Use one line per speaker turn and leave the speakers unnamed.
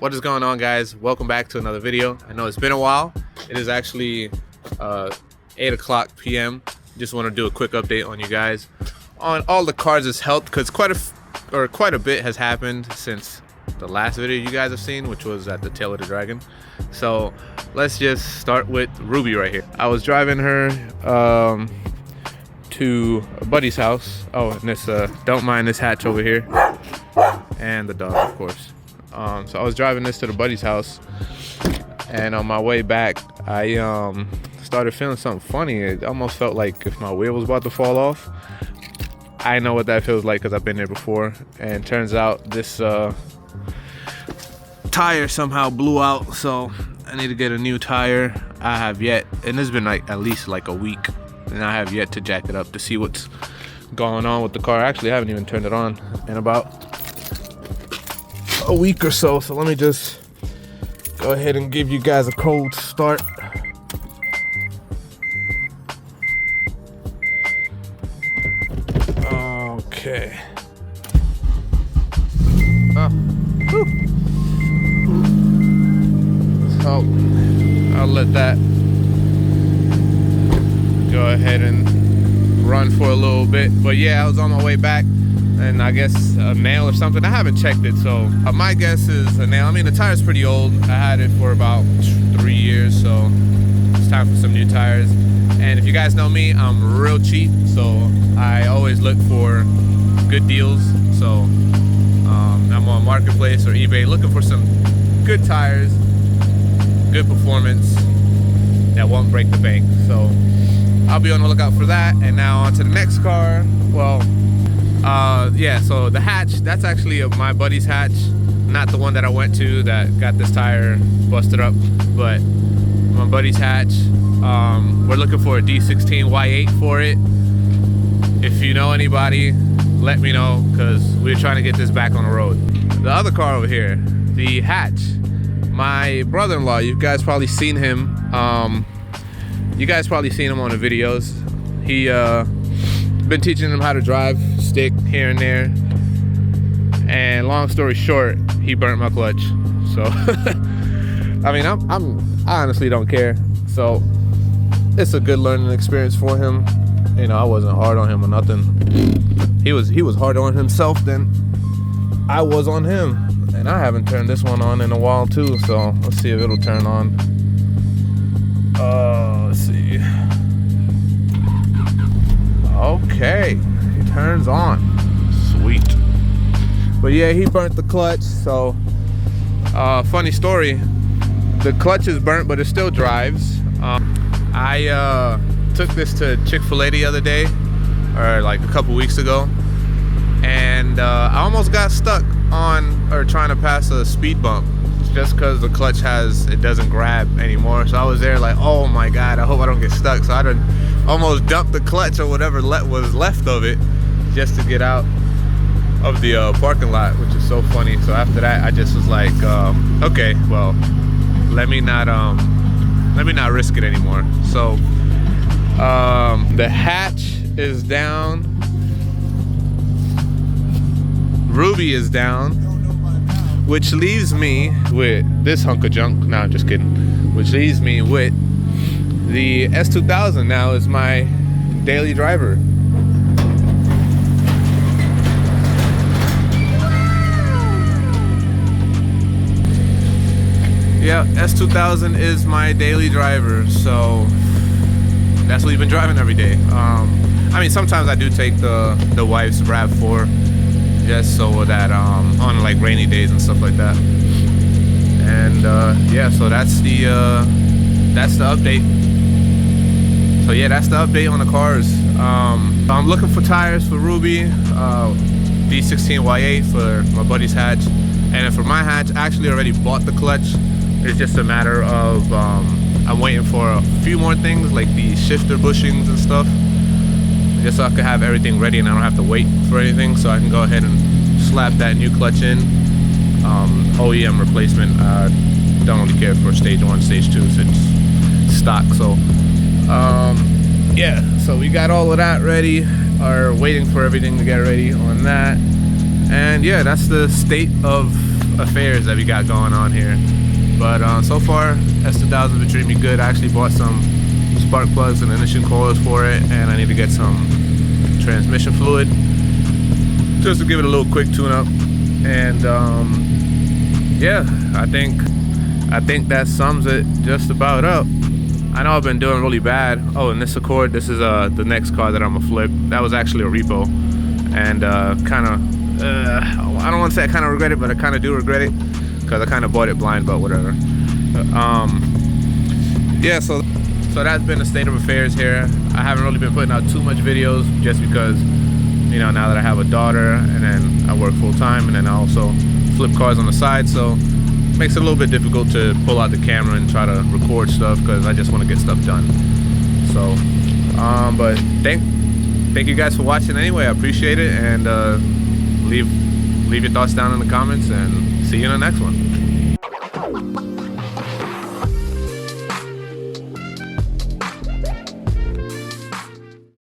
What is going on, guys? Welcome back to another video. I know it's been a while. It is actually 8 o'clock p.m. Just want to do a quick update on you guys on all the cars' health, because quite a bit has happened since the last video you guys have seen, which was at the Tail of the Dragon. So let's just start with Ruby right here. I was driving her to a buddy's house. Oh, and this don't mind this hatch over here, and the dog, of course. So I was driving this to the buddy's house, and on my way back, I started feeling something funny. It almost felt like if my wheel was about to fall off. I know what that feels like because I've been there before. And turns out this tire somehow blew out, so I need to get a new tire. I have yet, and it's been like at least like a week, and I have yet to jack it up to see what's going on with the car. Actually, I haven't even turned it on in about a week or so. So let me just go ahead and give you guys a cold start. Okay. So I'll let that go ahead and run for a little bit. But yeah, I was on my way back, and I guess a nail or something. I haven't checked it, so my guess is a nail. I mean, the tire's pretty old. I had it for about 3 years, so it's time for some new tires. And if you guys know me, I'm real cheap, so I always look for good deals. So I'm on Marketplace or eBay looking for some good tires, good performance that won't break the bank. So I'll be on the lookout for that. And now on to the next car. Well, yeah, so the hatch, that's actually my buddy's hatch, not the one that I went to that got this tire busted up, but my buddy's hatch. We're looking for a D16 Y8 for it. If you know anybody, let me know, because we're trying to get this back on the road. The other car over here, the hatch, my brother-in-law, you guys probably seen him. You guys probably seen him on the videos. He been teaching him how to drive stick here and there, and long story short, he burnt my clutch. So I mean, I honestly don't care. So it's a good learning experience for him. You know, I wasn't hard on him or nothing. He was hard on himself than I was on him. And I haven't turned this one on in a while too, so let's see if it'll turn on. Let's see. Okay, it turns on. Sweet. But yeah, he burnt the clutch. So funny story, the clutch is burnt, but it still drives. I took this to Chick-fil-A the other day, or like a couple weeks ago, and I almost got stuck on, or trying to pass a speed bump, just because the clutch it doesn't grab anymore. So I was there like, oh my god, I hope I don't get stuck. So I done almost dumped the clutch or whatever was left of it just to get out of the parking lot, which is so funny. So after that, I just was like, okay, well, let me not risk it anymore. So the hatch is down, Ruby is down, which leaves me with this hunk of junk. No, I'm just kidding. Which leaves me with the S2000 now is my daily driver. Yeah, S2000 is my daily driver, so that's what we've been driving every day. I mean, sometimes I do take the wife's RAV4 just so that on like rainy days and stuff like that. And yeah, so that's the update. So yeah, that's the update on the cars. I'm looking for tires for Ruby, D16 Y8 for my buddy's hatch, and then for my hatch, I actually already bought the clutch. It's just a matter of I'm waiting for a few more things like the shifter bushings and stuff, just so I could have everything ready and I don't have to wait for anything, so I can go ahead and slap that new clutch in. OEM replacement. Don't really care for stage 1, stage 2 if it's stock. So yeah, so we got all of that ready, or waiting for everything to get ready on that. And yeah, that's the state of affairs that we got going on here. But so far, S2000 has been treating me good. I actually bought some spark plugs and ignition coils for it, and I need to get some transmission fluid just to give it a little quick tune-up. And yeah, I think that sums it just about up. I know I've been doing really bad. Oh, and this Accord, this is the next car that I'm gonna flip. That was actually a repo, and kind of I don't want to say I kind of regret it, but I kind of do regret it because I kind of bought it blind, but whatever. Yeah, so that's been the state of affairs here. I haven't really been putting out too much videos just because, you know, now that I have a daughter and then I work full time and then I also flip cars on the side, so it makes it a little bit difficult to pull out the camera and try to record stuff because I just want to get stuff done. So, but thank you guys for watching anyway. I appreciate it, and leave your thoughts down in the comments, and see you in the next one.